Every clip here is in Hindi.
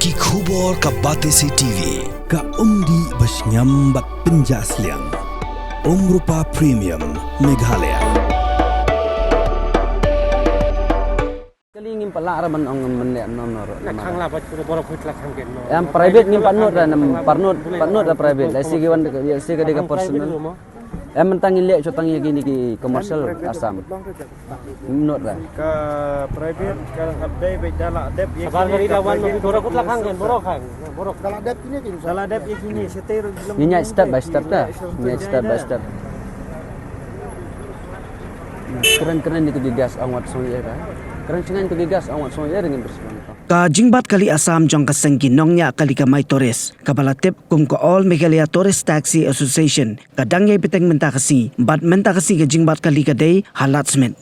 Kikubor ka Batesi TV. Ka umdi basnyambat penjasliang. Rupa Premium Meghalaya. Kali ngim pala raman ang menlek nomor. Khang la ba borok hut la khang gen no. Yang private ngim panut dan panut da private. Lasi ke wan si ke dega personal. Em mentang ilek cotang gini ki commercial asam. Menurut dah. Ka private ka habdai be dala dep ye. Abang ngari lawan no borok hut la khang gen borok khang. Borok dala dep ini kin. Dala dep ye kini setir. Nyinya step by step dah. Nyinya step by step. Keren-keren itu digas awat soya dah. Keren cengan itu digas awat soya dengan bersama. Ka jingbat kali Asam jong kasengki nongnya kali ka Mai Torres kapala tip kum ko All Meghalaya Tourist Taxi Association kadang ye peteng menta kasi bat menta kasi ka jingbat kali ka day halat smith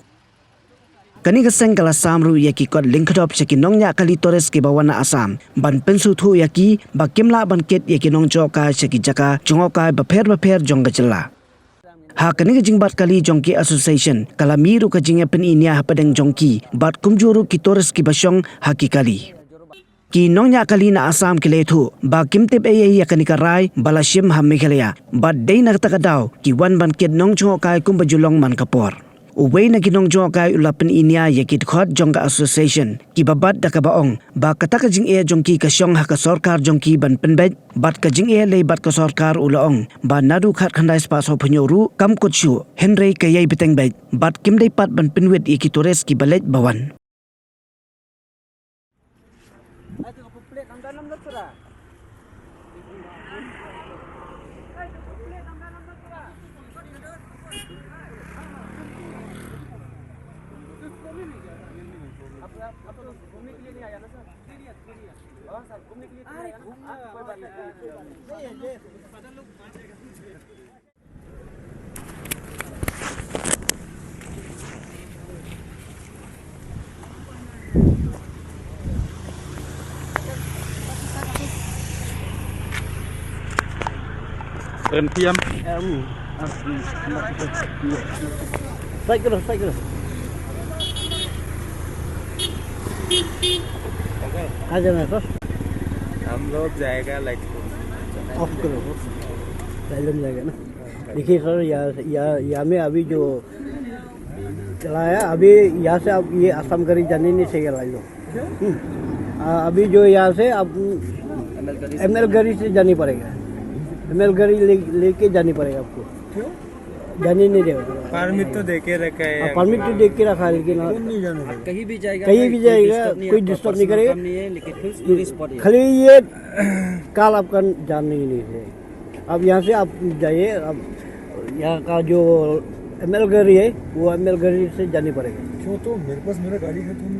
kani kaseng kala samru yaki kod linkdop cheki nongnya kali Torres ke bawana Asam ban pensu thu yaki ba kimla ban ket yaki nongjo ka cheki jaka jongoka ba pher jong gajela ha kani jingbat kali jongki association kala miru ka jinga pen inia hapadeng jongki bat kumjuru ki Torres ki basyong hakikali ki nongnya kali na Asam ki lethu ba kimtep ai yakani karai balashim ha Meghalaya bat dei na takadaw ki wan ban ket nong chho kai kumbajulong man kapor uwei na kinong jo kai ulapen inia yakit khot jongka association ki babat da kabaong ba kataka jing e jongki ka syong ha ka sarkar jongki ban penbet bat ka jing e le bat ka sarkar ulaong ba nadu khat khandai spa so phunyoru kam kuchu henry kayai biteng bet bat kimdei pat ban penwet iki Torres ki balet bawan Berhenti am. Baik terus. Aja na terus. हम लोग जाएगा लाइक ऑफ करो साइलेंट जाएगा ना देखिए सर यहाँ में अभी जो चलाया अभी यहाँ से अब ये असम करी जाने नहीं चाहिए लो अभी जो यहाँ से अब ML गरी से जानी पड़ेगा ML गरी लेके जानी पड़ेगा आपको जाने नहीं देगा परमिट तो देके रखा है परमिट तो देख के रखा है लेकिन कहीं भी जाएगा कोई डिस्टर्ब नहीं करेगा खाली ये काल आपका जानने ही नहीं है अब यहाँ से आप जाइए अब यहाँ का जो ML गरी है वो ML गरी से जानी पड़ेगा क्यों तो मेरे पास मेरा गाड़ी है तुम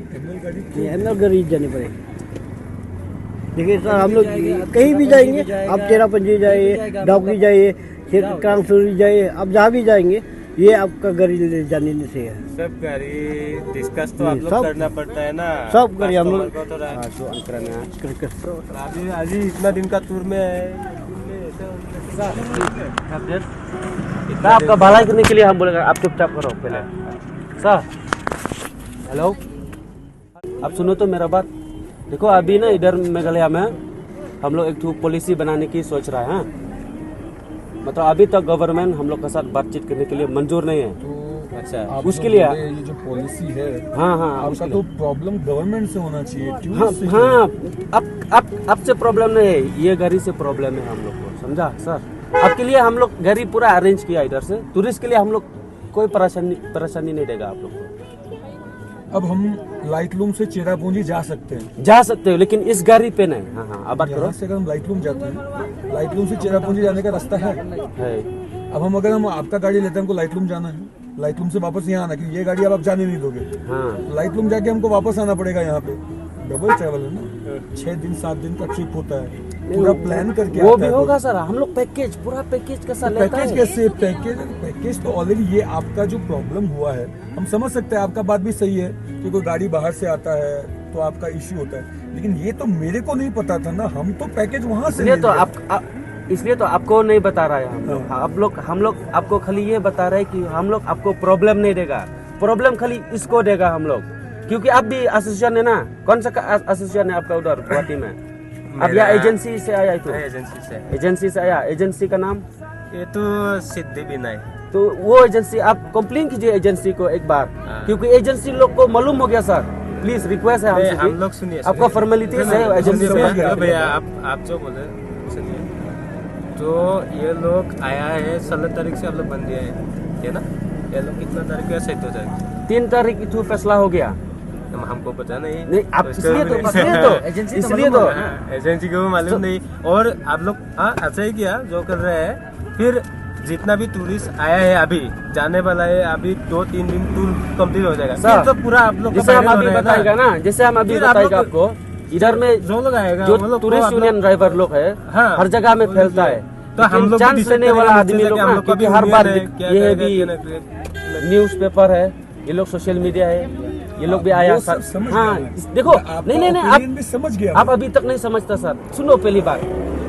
ML गरी जानी पड़ेगी देखिए सर हम लोग कहीं भी जाएंगे आप चेरापूंजी जाइए डाउकी जाइए कांगसूरी जाइए आप जहाँ भी जाएंगे ये आपका गाड़ी ले जाने से है सब गाड़ी डिस्कस तो आप लोग करना पड़ता है ना सब गाड़ी हम लोग अभी इतना दिन का टूर में है आपका भलाई करने के लिए हम बोलेगा आप चुपचाप करो पहले सर हेलो आप सुनो तो मेरा बात देखो अभी ना इधर मेघालय में हम लोग एक पॉलिसी बनाने की सोच रहा है मतलब अभी तक गवर्नमेंट हम लोग के साथ बातचीत करने के लिए मंजूर नहीं है तो अच्छा उसके लिए ये जो पॉलिसी है हाँ आपका तो प्रॉब्लम गवर्नमेंट से होना चाहिए हाँ अब से प्रॉब्लम नहीं है ये गाड़ी से प्रॉब्लम है हम लोग को समझा सर आपके लिए हम लोग गाड़ी पूरा अरेंज किया इधर से टूरिस्ट के लिए हम लोग कोई परेशानी नहीं देगा आप लोग को अब हम लाइटलूम से चेरापूंजी जा सकते हो लेकिन इस गाड़ी पे नहीं हाँ अब बात करो से अगर हम लाइटलूम जाते हैं लाइटलूम से चेरापूंजी जाने का रास्ता है अब हम अगर हम आपका गाड़ी लेते हैं हमको लाइटलूम जाना है लाइटलूम से वापस यहाँ आना क्योंकि ये गाड़ी अब आप जाने नहीं दोगे लाइटलूम जाके हमको वापस आना पड़ेगा यहाँ पे डबल ट्रैवल है ना 6 दिन 7 दिन का ट्रिप होता है पूरा प्लान करके वो भी होगा सर हम लोग पूरा पैकेज कैसा लेता है पैकेज कैसे पैकेज तो ऑलरेडी ये आपका जो प्रॉब्लम हुआ है हम समझ सकते हैं आपका बात भी सही है कि कोई गाड़ी बाहर से आता है तो आपका इश्यू होता है लेकिन ये तो मेरे को नहीं पता था ना हम तो पैकेज वहाँ से इसलिए तो आपको नहीं बता रहा है हम लोग आपको खाली ये बता रहे हैं कि हम लोग आपको प्रॉब्लम नहीं देगा प्रॉब्लम खाली इसको देगा हम लोग क्योंकि आप भी एसोसिएशन है ना कौन सा एसोसिएशन है आपका उधर गुवाहाटी में अब यह एजेंसी से आया तो एजेंसी से आया। एजेंसी का नाम ये तो सिद्धि विनय। तो वो एजेंसी आप कंप्लेन कीजिए एजेंसी को एक बार, क्योंकि एजेंसी लोग को मालूम हो गया सर। प्लीज रिक्वेस्ट है हमसे, हम लोग सुनिए आपका फॉर्मेलिटीज है एजेंसी से। भैया आप जो बोले सुनिए, तो ये लोग आया है 16 तारीख से आप लोग बंद दिया है ना। ये लोग कितना तारीख का सेट हो जाएगा? 3 तारीख इतना फैसला हो गया। हमको पता नहीं आप इसलिए तो एजेंसी को मालूम नहीं। और आप लोग अच्छा ही किया जो कर रहे हैं। फिर जितना भी टूरिस्ट आया है अभी जाने वाला है, अभी 2-3 दिन टूर कंप्लीट हो जाएगा सर। तो पूरा आप लोग जैसे हम अभी बताएगा ना, जैसे हम अभी बताएगा आपको, इधर में जो लोग आएगा जो टूरिस्ट यूनियन ड्राइवर लोग है हर जगह में फैलता है। तो हम लोग चांस लेने वाला आदमी लोग ना, क्योंकि हर बार ये भी न्यूज़पेपर है, ये लोग सोशल मीडिया है, ये लोग भी आया सर। हाँ देखो, नहीं आप समझ गया। आप अभी तक नहीं समझता सर। सुनो, पहली बार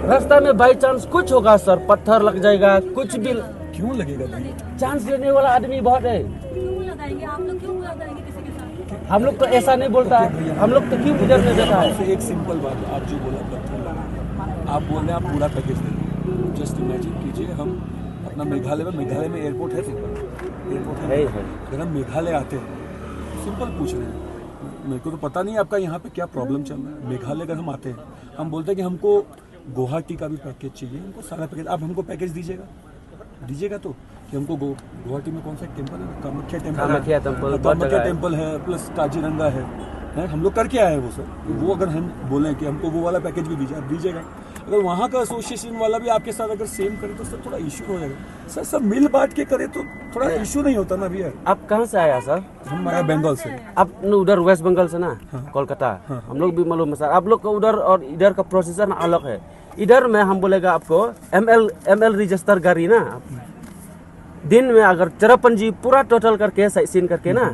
रास्ता में बाई चांस कुछ होगा सर, पत्थर लग जाएगा, कुछ भी क्यों लगेगा भाई? चांस लेने वाला आदमी बहुत है। क्यों लगाएंगे आप लोग, क्यों लगाएंगे किसी के साथ? हम लोग तो ऐसा नहीं बोलता है, हम लोग तो क्यों इधर में बैठा है। एक सिंपल बात, आप जो बोला पत्थर लगा, आप बोल रहे हैं आप पूरा पैकेज देंगे। जस्ट इमेजिन कीजिए, हम अपना मेघालय में एयरपोर्ट है, सिंपल एयरपोर्ट है। अगर हम मेघालय आते हैं, सिंपल पूछ रहे हैं, मेरे को तो पता नहीं आपका यहाँ पे क्या प्रॉब्लम चल रहा है। मेघालय अगर हम आते हैं, हम बोलते हैं कि हमको गुवाहाटी का भी पैकेज चाहिए, हमको सारा पैकेज, आप हमको पैकेज दीजिएगा तो कि हमको गुवाहाटी में कौन सा टेम्पल है, कामाख्या टेम्पल है, प्लस काजीरंगा है, हम लोग करके आए हैं वो सर। वो अगर हम बोलें कि हमको वो वाला पैकेज भी दीजिए, आप दीजिएगा। अगर वहाँ का एसोसिएशन वाला भी आपके साथ अगर सेम करे तो सर थोड़ा इशू हो जाएगा सर। सब मिल बांट के करे तो थोड़ा इशू नहीं होता ना भैया। आप कहाँ से आया सर? हम आया बंगाल से। आप उधर वेस्ट बंगाल से ना? कोलकाता। हम लोग भी मालूम है सर। आप लोग का उधर और इधर का प्रोसीजर अलग है। इधर में हम बोलेगा आपको ML रजिस्टर गाड़ी ना, दिन में अगर चेरापूंजी पूरा टोटल करके साइट सीन करके ना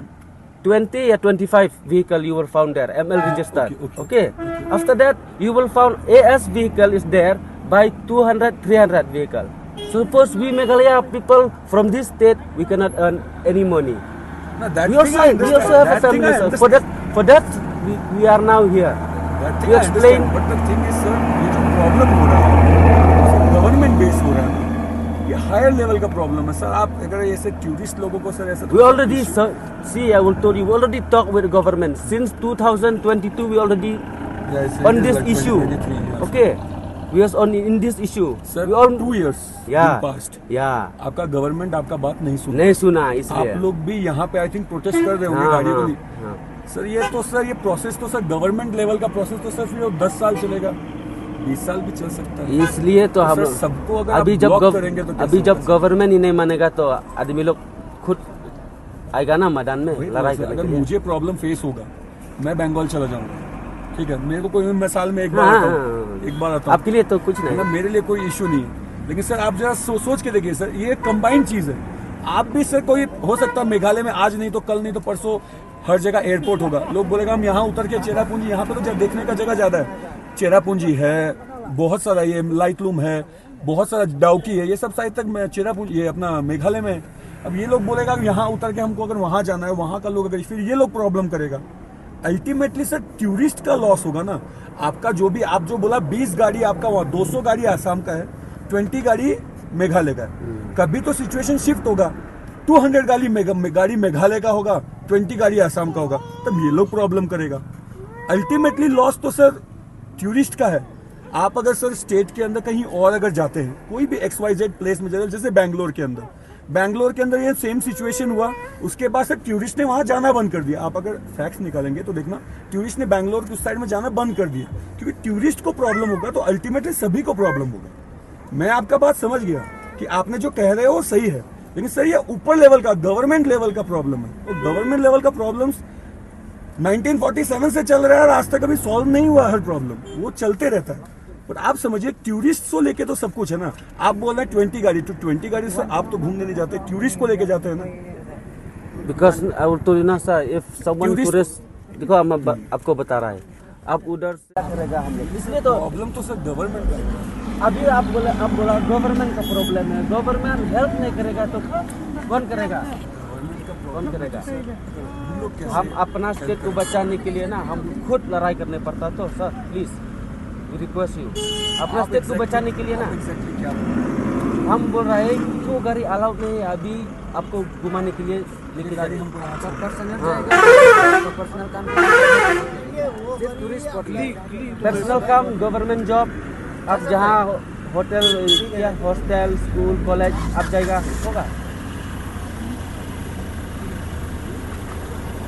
20 या 25 vehicle you will found there, ML register. Okay. After that, you will found AS vehicle is there by 200-300 vehicle. Suppose we Meghalaya people from this state, we cannot earn any money. No, that We also have a family, sir. For that, we are now here. We explain. But the thing is, sir, ये जो प्रॉब्लम हो रहा है, गवर्नमेंट बेस हो रहा है, ये हायर लेवल का प्रॉब्लम है सर। आप अगर ऐसे टूरिस्ट लोगों को सर ऐसा, we already see, I will tell you, we already talk with the government since 2022. We already on this issue. Okay, we are on in this issue. Sir, we all 2 years past. आपका गवर्नमेंट आपका बात नहीं सुना इसलिए आप लोग भी यहाँ पे आई थिंक प्रोटेस्ट कर रहे होंगे गाड़ी को भी। सर ये प्रोसेस तो सर गवर्नमेंट लेवल का प्रोसेस तो सर फिर 10 साल चलेगा, 20 साल भी चल सकता है। इसलिए तो हम सबको अगर अभी जब गवर्नमेंट ही नहीं मानेगा तो आदमी लोग खुद आएगा ना मैदान में लड़ाई करने। अगर मुझे प्रॉब्लम फेस होगा, मैं बंगाल चला जाऊंगा, ठीक है, मेरे को कोई, मैं साल में एक बार आता हूँ, आपके लिए तो कुछ नहीं, मेरे लिए कोई इशू नहीं है। लेकिन सर आप जरा सोच के देखिए सर, ये कंबाइंड चीज है। आप भी सर, कोई हो सकता है मेघालय में आज नहीं तो कल नहीं तो परसों हर जगह एयरपोर्ट होगा, लोग बोलेगा हम यहाँ उतर के चेरापूंजी, यहाँ पे तो देखने का जगह ज्यादा है, चेरापूंजी है, बहुत सारा ये लाइटलूम है, बहुत सारा डाउकी है, ये सब साइड तक चेरापूंजी ये अपना मेघालय में। अब ये लोग बोलेगा यहाँ उतर के हमको अगर वहां जाना है, वहां का लोग अगर, फिर ये लोग प्रॉब्लम करेगा। अल्टीमेटली सर टूरिस्ट का लॉस होगा ना। आपका जो भी आप जो बोला 20 गाड़ी आपका वहाँ, 200 गाड़ी आसाम का है, 20 गाड़ी मेघालय का है। कभी तो सिचुएशन शिफ्ट होगा, 200 गाड़ी मेघालय का होगा, 20 गाड़ी आसाम का होगा, तब ये लोग प्रॉब्लम करेगा। अल्टीमेटली लॉस तो सर टूरिस्ट का है। आप अगर सर स्टेट के अंदर कहीं और अगर जाते हैं, कोई भी XYZ प्लेस में जाते हैं, जैसे बैंगलोर के अंदर ये सेम सिचुएशन हुआ, उसके बाद सर टूरिस्ट ने वहां जाना बंद कर दिया। आप अगर फैक्ट्स निकालेंगे तो देखना, टूरिस्ट ने बैंगलोर की उस साइड में जाना बंद कर दिया, क्योंकि टूरिस्ट को प्रॉब्लम होगा तो अल्टीमेटली सभी को प्रॉब्लम होगा। मैं आपका बात समझ गया कि आपने जो कह रहे हो वो सही है, लेकिन सर ये ऊपर लेवल का गवर्नमेंट लेवल का प्रॉब्लम है, और गवर्नमेंट लेवल का प्रॉब्लम 1947 से चल रहा है, आज तक अभी सॉल्व नहीं हुआ हर प्रॉब्लम, वो चलते रहता है। बट आप समझिए टूरिस्ट को लेके तो सब कुछ है ना। आप बोल रहे हैं 20 गाड़ी, तो 20 गाड़ी से आप तो घूमने नहीं जाते, टूरिस्ट को लेके जाते हैं ना। Because I will tell you ना सर, इफ समवन टूरिस्ट, देखो हम आपको बता रहा है, आप उधर से करेगा हम लोग, इसलिए तो प्रॉब्लम तो सर गवर्नमेंट का है। अभी आप बोला गवर्नमेंट का प्रॉब्लम है, गवर्नमेंट हेल्प नहीं करेगा तो कौन करेगा? हम अपना स्टेट को बचाने के लिए ना हम खुद लड़ाई करने पड़ता। तो सर प्लीज रिक्वेस्ट यू अपना स्टेट को बचाने के लिए ना, हम बोल रहे हैं कि जो गाड़ी अलाउड नहीं है अभी आपको घुमाने के लिए लेके गाड़ी जाए। हमको यहाँ से पर्सनल काम, गवर्नमेंट जॉब, आप जहाँ होटल या हॉस्टल, स्कूल, कॉलेज आप जाएगा होगा,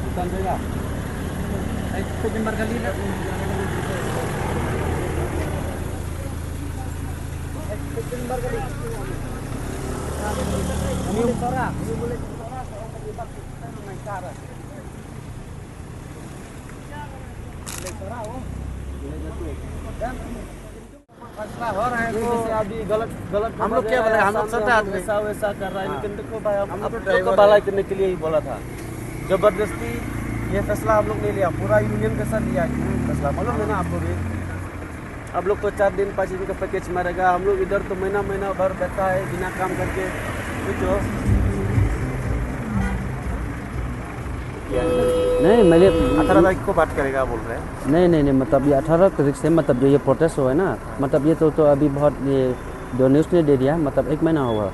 दुकान जाएगा। फैसला हो रहा है तो अभी गलत हम लोग क्या बोले, हम लोग सत्ता आदमी वैसा वैसा कर रहा है, लेकिन देखो भाई हम लोग को भलाई करने के लिए ही बोला था। जबरदस्ती ये फैसला हम लोग नहीं लिया, पूरा यूनियन के साथ लिया फैसला, मालूम है ना आपको भी। आप लोग को 4 दिन 5 दिन का पैकेज मारेगा, हम लोग इधर तो महीना भर बैठा है बिना काम करके, कुछ नहीं मैंने 18 तारीख को बात करेगा बोल रहे हैं। नहीं मतलब ये 18 तारीख से मतलब जो ये प्रोटेस्ट हुआ है ना, मतलब ये तो अभी बहुत ये जो न्यूज़ ने दे दिया, मतलब 1 महीना हुआ।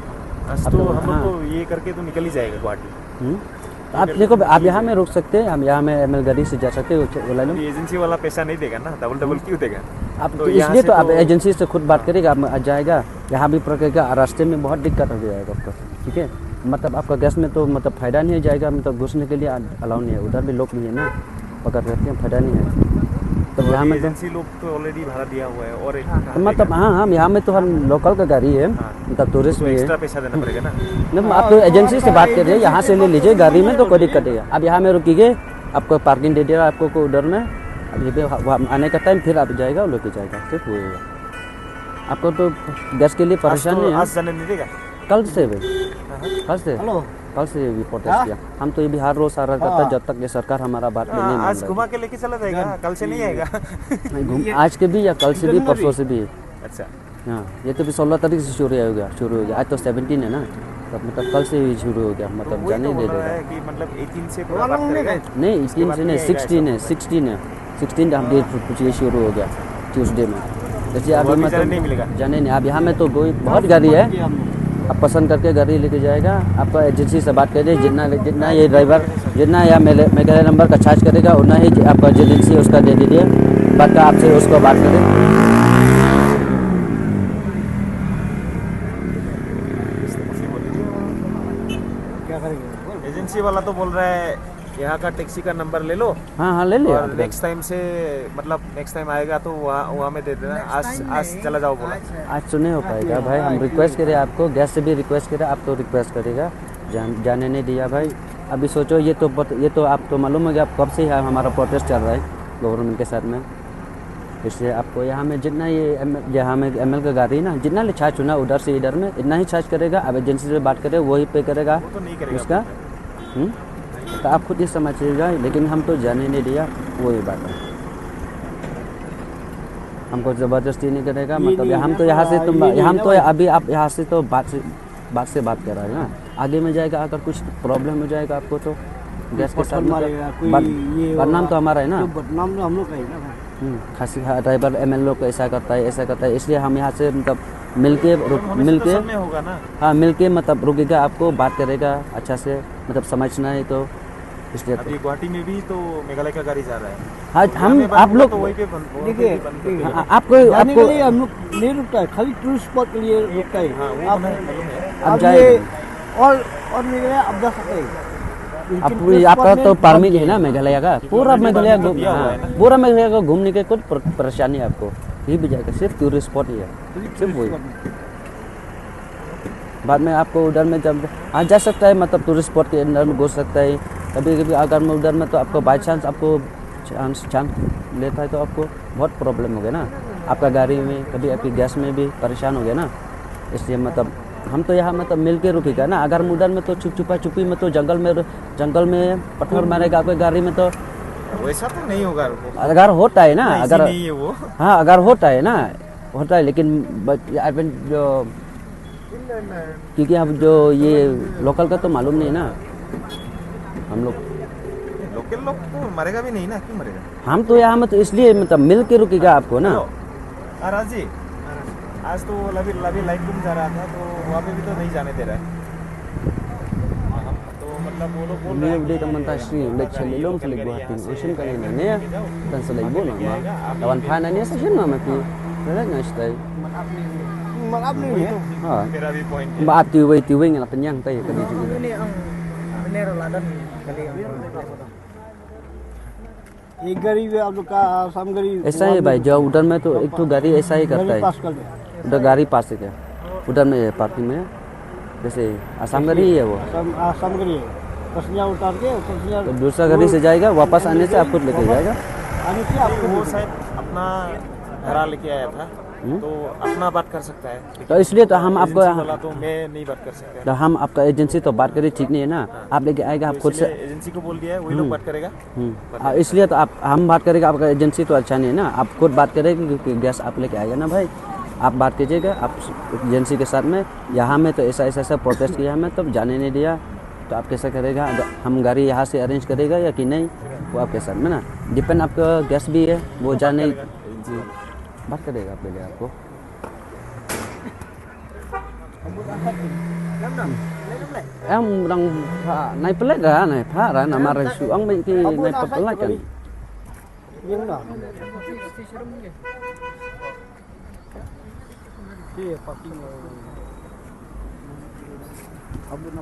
तो हम लोग को ये करके तो निकल ही जाएगा गुवाहाटी। आप देखो, आप यहाँ में रुक सकते हैं, हम यहाँ में ML गाड़ी से जा सकते हैं। एजेंसी वाला पैसा नहीं देगा ना, डबल क्यों देगा? आप तो इसलिए तो आप एजेंसी से खुद बात करेगा, आप जाएगा यहाँ भी पकड़ेगा, रास्ते में बहुत दिक्कत हो जाएगा आपको, ठीक है। मतलब आपका गैस में तो मतलब फ़ायदा नहीं जाएगा, मतलब घुसने के लिए अलाउ नहीं है, उधर भी लोग नहीं है ना, पकड़ रखते हैं, फ़ायदा नहीं है। तो यहाँ में एजेंसी लोग तो ऑलरेडी भाड़ा दिया हुआ है और तो मतलब हाँ यहाँ में तो हम लोकल का गाड़ी है, मतलब टूरिस्ट भी है, एक्स्ट्रा पैसा देना पड़ेगा ना। मतलब आप तो एजेंसी से बात करिए, यहाँ से ले लीजिए गाड़ी में, तो कोई दिक्कत नहीं है। अब यहाँ में रुकिए, आपको पार्किंग दे देगा आपको को उधर में, अब ये आने का टाइम फिर आप जाएगा और लेके जाएगा, सिर्फ होएगा। आपको तो गैस के लिए परेशान नहीं है। आज जाने नहीं देगा, कल से भाई, कल से भी प्रोटेस्ट किया हम तो, ये बिहार रोज आ रहा था जब तक ये सरकार हमारा बात नहीं मान आज रही। घुमा के लेके चला जाएगा, कल से नहीं आएगा। आज के भी या कल से भी, परसों से भी। अच्छा हाँ, ये तो भी 16 तारीख से शुरू हो गया, आज तो 17 है ना, तब मतलब कल से ही शुरू हो गया, मतलब जाने दे देगा कि मतलब 18 से पूरा बात करेगा। नहीं 18 से नहीं, 16 हम डेट कुछ ये शुरू हो गया ट्यूसडे में। जैसे अभी मतलब नहीं मिलेगा, जाने नहीं। अब यहाँ में तो बहुत गाड़ी है, आप पसंद करके गाड़ी लेके जाएगा, आपका एजेंसी से बात करिए, जितना ये ड्राइवर जितना या मेरे नंबर का चार्ज करेगा उतना ही आपका एजेंसी उसका दे दीजिए, बाकी आपसे उसको बात करें। क्या करेंगे? एजेंसी वाला तो बोल रहा है यहाँ का टैक्सी का नंबर ले लो, हाँ ले लिया। और नेक्स्ट टाइम से मतलब नेक्स्ट टाइम आएगा तो वहाँ में दे देना, आज चला जाओ बोला। आज तो नहीं हो पाएगा भाई, हम रिक्वेस्ट करें आपको, गैस से भी रिक्वेस्ट करें, आप तो रिक्वेस्ट करेगा, जाने नहीं दिया भाई। अभी सोचो ये तो आपको मालूम हो गया, आप कब से हमारा प्रोटेस्ट चल रहा है गवर्नमेंट के साथ में, इसलिए आपको यहाँ में जितना ये यहाँ में ML का गाड़ी ना, जितना ले चार्ज होना उधर से इधर में इतना ही चार्ज करेगा। अब एजेंसी से बात करें वही पे करेगा तो नहीं करेगा उसका, तो आप खुद ही समझिएगा, लेकिन हम तो जाने नहीं दिया, वही बात है। हमको ज़बरदस्ती नहीं करेगा, मतलब हम तो यहाँ से हम तो अभी आप यहाँ से तो बात से बात कर रहे हैं ना, आगे में जाएगा अगर कुछ प्रॉब्लम हो जाएगा आपको तो गैस के साथ बदनाम तो हमारा है ना, बदनाम तो हम लोग का ही ना। खासी ड्राइवर ML लोग ऐसा करता है, इसलिए हम यहाँ से मतलब मिलके होगा ना। हाँ मिलके मतलब रुकेगा, आपको बात करेगा अच्छा से, मतलब समझना है तो इसलिए तो। अभी गुवाहाटी में भी तो मेघालय का गाड़ी जा रहा है। हाँ हम आप लोग तो वहीं पे देखिए आपको जाने के लिए हम लोग नहीं रुकता है, खाली टूरिस्ट स्पॉट के लिए रुकता है। अब अब जाएगा। ये और मेघालय अब जा सकते हैं। अब आपका तो परमिट है ना मेघालय का, पूरा मेघालय पूरा मेघालय को घूमने के कुछ परेशानी है आपको, ये भी जाएगा, सिर्फ टूरिस्ट स्पॉट ही है, सिर्फ वही। बाद में आपको उधर में जब आ जा सकता है, मतलब टूरिस्ट स्पॉट के अंदर में घुस सकता है कभी कभी, अगर मैं उधर में तो आपको बाई चांस आपको चांस लेता है तो आपको बहुत प्रॉब्लम हो गया ना, आपका गाड़ी में कभी आपकी गैस में भी परेशान हो गया ना, इसलिए मतलब हम तो यहाँ मतलब मिल के रुकेगा ना। अगर उधर में तो छुपी में तो जंगल में पत्थर मारेगा आपकी गाड़ी में, तो वैसा तो नहीं होगा। अगर होता है ना, अगर नहीं है वो, हाँ अगर होता है लेकिन जो क्योंकि अब जो ये लोकल का तो मालूम नहीं ना, हम लोग लोकल लोग तो मरेगा भी नहीं ना, क्यों मरेगा? हम तो यहाँ में तो इसलिए मतलब मिल के रुकेगा आपको ना, महाराज जी आज तो लभी लाइट रूम जा रहा था तो वहाँ पे भी तो नहीं जाने दे रहा है। तो मतलब वो लोग बोल रहे हैं Dia teman tasri lek chali long chali buat ting ocean kan ini ne dan selai bo nama lawan phana ni sa jin nama pi lek ngai stai Maaf nih ya. ha मेरा भी पॉइंट है। ba tiwi ngala penyang tai kan juga Ini ang bener ladan kali yang एक गाड़ी भी आप लोग का आसाम गाड़ी ऐसा ही भाई जो उधर में तो एक तो गाड़ी ऐसा ही करता है पास कर दे उधर गाड़ी पास है क्या उधर में पार्किंग में जैसे आसाम गाड़ी ही है वो आसाम गाड़ी है पसंजा उतार के पसंजा तो दूसरा गाड़ी से जाएगा वापस आने से आपको लेके जाएगा आने से आपको वो शायद अपना घरा लेके आया था तो अपना बात कर सकता है। तो इसलिए तो हम आपको एजेंसी वाला तो मैं नहीं बात कर सकता। तो हम आपका एजेंसी तो बात करें ठीक नहीं है ना आप लेके आएगा आप खुद से एजेंसी को बोल दिया है वही लोग बात करेगा। इसलिए तो आप हम बात करेगा आपका एजेंसी तो अच्छा नहीं है ना आप खुद बात करेंगे क्योंकि गैस आप लेके आएगा ना भाई आप बात कीजिएगा आप एजेंसी के साथ में यहाँ में तो ऐसा प्रोटेस्ट किया हमें तब जाने नहीं दिया तो आप कैसा करेगा हम गाड़ी यहाँ से अरेंज करेगा या कि नहीं वो आपके साथ में ना डिपेंड आपका गैस भी है वो जाने बात करेगा आप पहले आपको em đang nay pelak dah nay phá ra nama resu ang bên kia nay pelak kan yang dah ये पार्किंग अब ना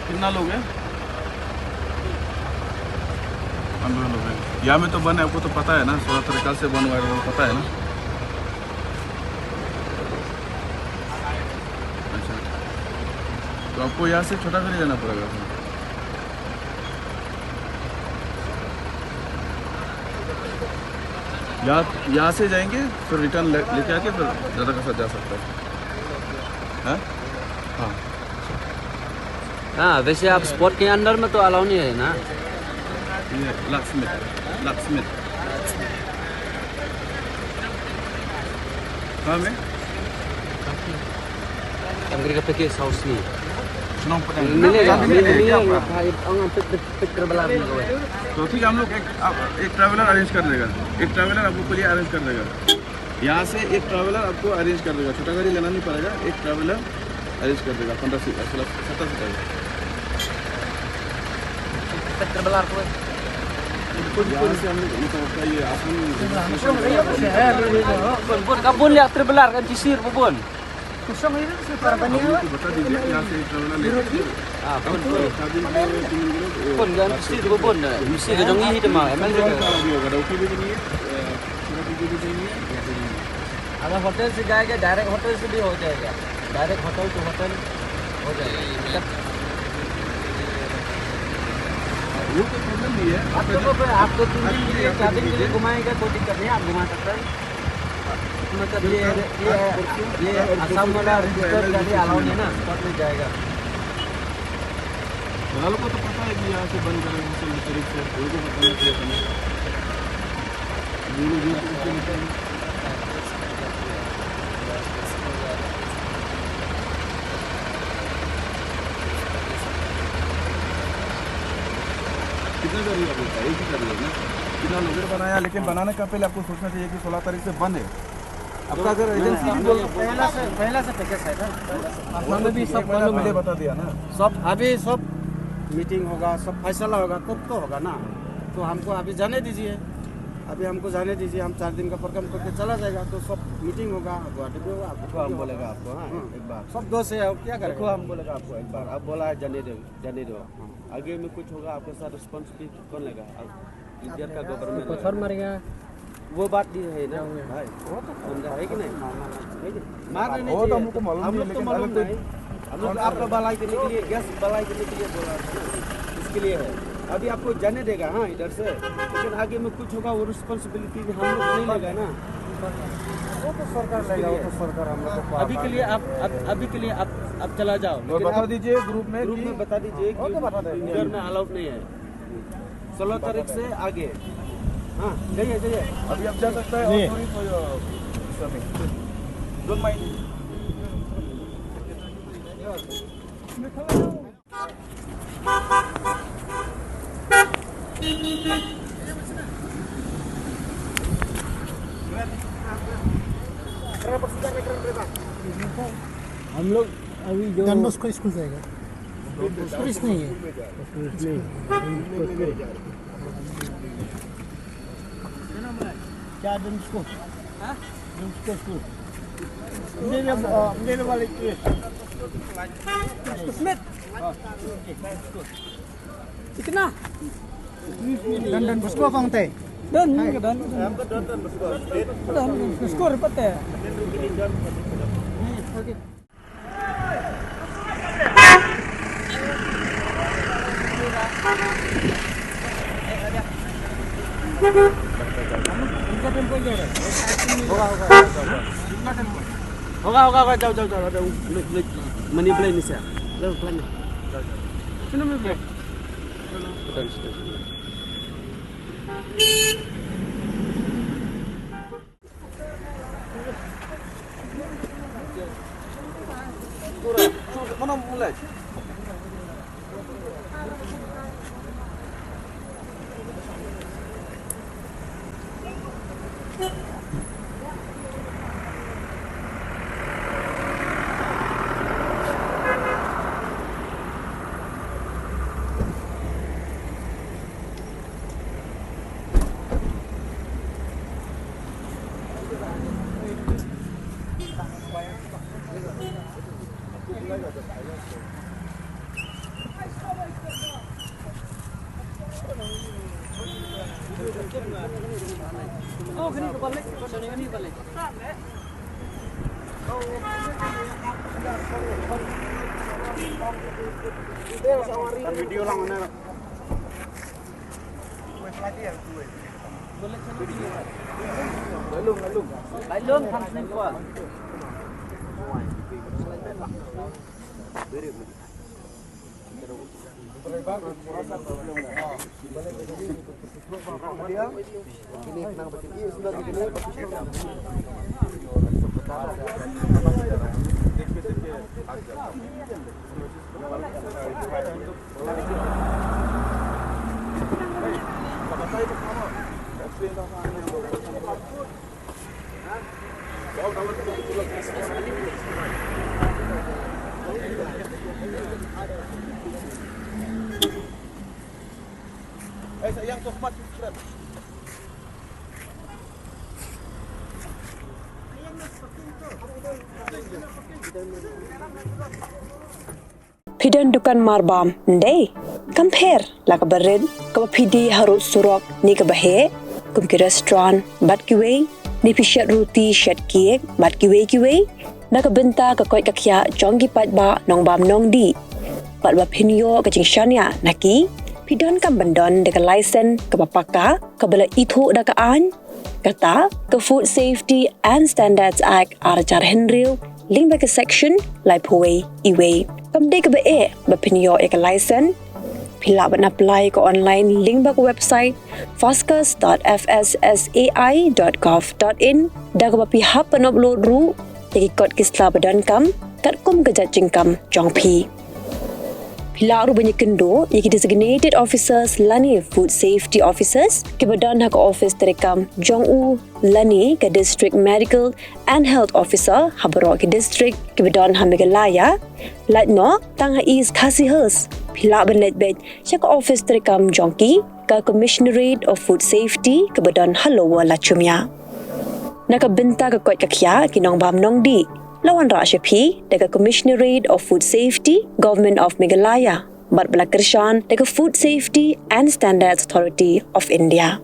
कितना लोग हैं? 15 लोग हैं। यहाँ में तो बन है आपको तो पता है ना 16 तरीका से बन हुआ है पता है ना। अच्छा तो आपको यहाँ से छोटा कर जाना पड़ेगा। यहाँ से जाएंगे फिर रिटर्न लेके आके फिर ज़्यादा का साथ जा सकता है। हाँ हाँ वैसे आप स्पॉट के अंदर में तो अलाउ नहीं है ना ये लक्ष्मित कहाँ में Anggrek apa ke saus ni? Senang pedang मिलेगा भाई अंग पिक कर बला में कोई तो ठीक है हम लोग एक ट्रैवलर अरेंज कर देगा एक ट्रैवलर आपको के लिए अरेंज कर देगा यहाँ से एक ट्रैवलर आपको अरेंज कर देगा छोटा गाड़ी लेना नहीं पड़ेगा एक ट्रैवलर अरेंज कर देगा 15 सीट 17 सीट पिक कर बला कोई यहाँ से हम लोग मतलब ये आसान bun kabun lihat terbelar kan cisir bun kusang ini sekarang आपको बता दीजिए यहाँ से एक ट्रैवलर लेके ah bun kan cisir bun mesti ke dongi hitam ah emang भी होगा डॉक्टर भी नहीं है छोटा भी नहीं है अगर होटल से जाएगा डायरेक्ट होटल से भी हो जाएगा डायरेक्ट होटल टू होटल हो जाएगा वो तो प्रॉब्लम नहीं है आपको 3 दिन के लिए 4 दिन के लिए घुमाएगा कोई दिक्कत नहीं आप घुमा सकते हैं मतलब ये असम वाला रजिस्टर गाड़ी अलाउ नहीं है ना स्पॉट में जाएगा दलाल को तो पता है कि यहाँ से बंद करेंगे मुस्लिम शरीफ से उनको बताना चाहिए था कितना कर रही है आपको एक ही कर रही है ना कितना नजर बनाया लेकिन बनाने का पहले आपको सोचना चाहिए कि 16 तारीख से बंद है आपका अगर एजेंसी भी बोल पहला से पैकेज है ना आपने भी सब मालूम पहले बता दिया ना सब अभी सब मीटिंग होगा सब फैसला होगा तब तो होगा ना तो हमको अभी जाने दीजिए अभी हमको जाने दीजिए हम 4 दिन का प्रोग्राम करके चला जाएगा तो सब मीटिंग होगा गुवाहाटी में होगा आपको हम बोलेगा आपको हाँ एक बार सब दोस्त है अब क्या करें हम बोलेगा आपको एक बार अब बोला है जाने दो आगे में कुछ होगा आपके साथ रिस्पॉन्सिबिलिटी कौन लेगा इंडिया का गवर्नमेंट पत्थर मरेगा वो बात भी है ना भाई वो तो समझा है कि नहीं मारने नहीं वो तो हमको मालूम नहीं तो लेकिन मालूम अगर नहीं हम लोग आपका भलाई करने के लिए गैस भलाई करने के लिए बोला इसके लिए है अभी आपको जाने देगा हाँ इधर से लेकिन आगे में कुछ होगा वो रिस्पॉन्सिबिलिटी हम लोग नहीं लेगा ना वो तो सरकार लेगा वो तो सरकार हम लोग को अभी के लिए आप चला जाओ और बता दीजिए ग्रुप में बता दीजिए कि इधर में अलाउड नहीं है 16 तारीख से आगे हाँ जाइए जाइए अभी आप जा सकते हैं डोंट माइंड हम लोग अभी जो डॉन बॉस्को स्कूल जाएगा टूरिस्ट नहीं है क्या डन स्कूल हाँ डन स्कूल मेरे वाले कितना डॉन बॉस्को कौन थे डन स्कोर पता है होगा जाओ मनी प्लेन से जाओ प्लेन सुनो मैं mana mulai video lang mana Lailun hansin ko yang tomat subscribe Pidan dukan marbam ndai compare la ka bared ka pidi harut surok ni ka bahe kum ki restaurant bat ki wei ni pishat roti shat kiek bat ki wei na ka benta ka koi ka khya chong ki pat ba nong bam nong di pat ba phinyo ka jing shania naki pidan kam bandon de ka license ka papaka ka bala ithu da ka an kata ka Food Safety and Standards Act arachar henril link ba ka section lai phoi iwei kam de ka ba e ba phinyo ek license phila ban apply ko online link ba ko website fascus.fssai.gov.in da ka ba pi hap pan upload ru ki kod kisla badan kam kat kum ka jajing kam jong phi phila ru banyak kendo ki designated officers lani food safety officers ke badan hak office terekam jong u lani ka district medical and health officer habro ki district ke badan hamegalaya latno tang ha is khasi hers phila ban let bet chak office terekam jongki ka commissionerate of food safety ke badan halowa la chumya naka benta ka kot ka khya kinong bam nong di lawan ra shapi daga commissionerate of food safety government of Meghalaya bat bala kirshan daga food safety and standards authority of India